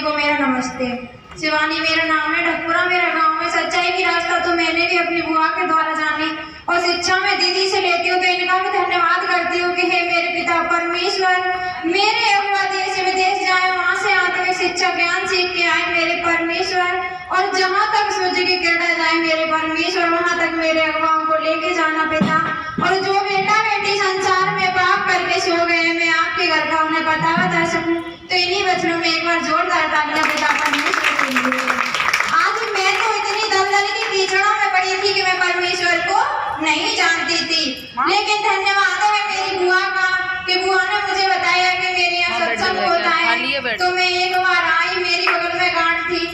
को मेरा नमस्ते। शिवानी मेरा नाम है, ढकपुरा मेरा गांव है। सच्चाई की रास्ता तो मैंने भी अपनी बुआ के द्वारा जानी और शिक्षा में दीदी से लेती हूँ तो इनका भी धन्यवाद करती हूँ कि हे मेरे पिता परमेश्वर, मेरे अगुआ देश विदेश जाए, वहाँ से आते हुए शिक्षा ज्ञान सीख के आए मेरे परमेश्वर, और जहाँ तक सूर्य की किरण जाए मेरे परमेश्वर, वहाँ तक मेरे अगुआओं को लेके जाना पिता। और जो बेटा बेटी संसार में पाप करके सो गए, मैं आपके घर का उन्हें पता बता सकूं, तो इन्हीं वचनों में एक बार जोरदार तालियां पिता परमेश्वर के लिए। आज मैं तो इतनी दलदल की कीचड़ों में पड़ी थी कि मैं परमेश्वर को नहीं जानती थी, लेकिन धन्यवाद है मेरी बुआ का कि बुआ ने मुझे बताया कि मेरे यहाँ सत्संग होता है। तो मैं एक बार आई, मेरी बगल में गांठ थी,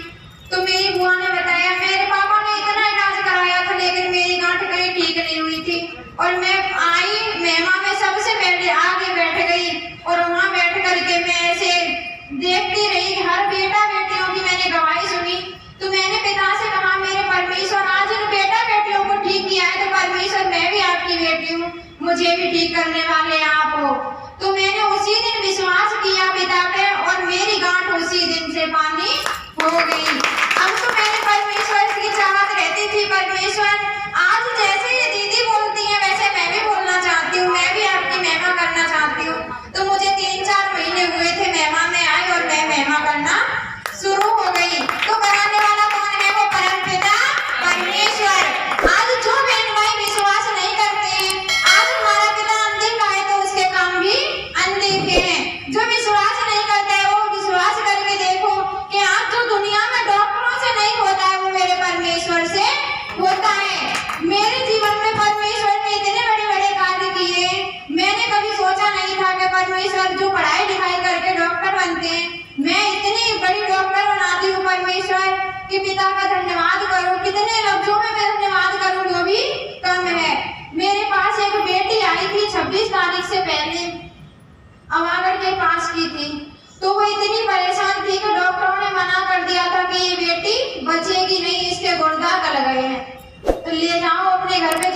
तो मेरी बुआ ने बताया, मेरे पापा ने इतना इलाज कराया था लेकिन मेरी गांठ कहीं ठीक नहीं हुई थी। और मैं आई महिमा में सबसे पहले आगे बैठ गई और वहाँ बैठ करके मैं ऐसे देखती रही, हर बेटा बेटियों की मैंने गवाही सुनी। तो मैंने पिता से कहा, मेरे परमेश्वर आज इन बेटा बेटियों को ठीक किया है तो परमेश्वर मैं भी आपकी बेटी हूँ, मुझे भी ठीक करने वाले आप हो। तो मैंने उसी दिन विश्वास किया पिता पे और मेरी गांठ उसी दिन से पानी हो गई। अब तो मैंने परमेश्वर की चाहत रहती थी, परमेश्वर आज जैसे ये दीदी बोलती है वैसे मैं भी बोलना चाहती हूँ, मैं भी आपकी महिमा करना चाहती हूँ। तो मुझे 3-4 महीने हुए थे महिमा में आए और मैं महिमा करना शुरू हो गई। तो कराने वाला कौन है? वो परम पिता परमेश्वर। आज जो बहन भाई विश्वास नहीं करते हैं, आज हमारा पिता अनदेखा है तो उसके काम भी अनदेखे हैं। जो विश्वास नहीं करता है वो विश्वास करके देखो कि आज जो दुनिया में डॉक्टरों से नहीं होता है वो मेरे परमेश्वर से होता है। मेरे जीवन में परमेश्वर ने इतने बड़े बड़े कार्य किए, मैंने कभी सोचा नहीं था कि परमेश्वर जो पढ़ाई लिखाई करके डॉक्टर बनते हैं, मैं इतनी बड़ी डॉक्टर बनाती हूँ परमेश्वर कि पिता का धन्यवाद करूँ। कितने लफ्जों में मैं धन्यवाद करूँ वो भी कम है। मेरे पास एक बेटी आई थी 26 तारीख से पहले, अवागढ़ के पास की थी, तो वो इतनी परेशान थी कि डॉक्टरों ने मना कर दिया था कि ये बेटी बचेगी नहीं, इसके गुर्दा गल गए हैं, तो ले जाओ अपने घर पे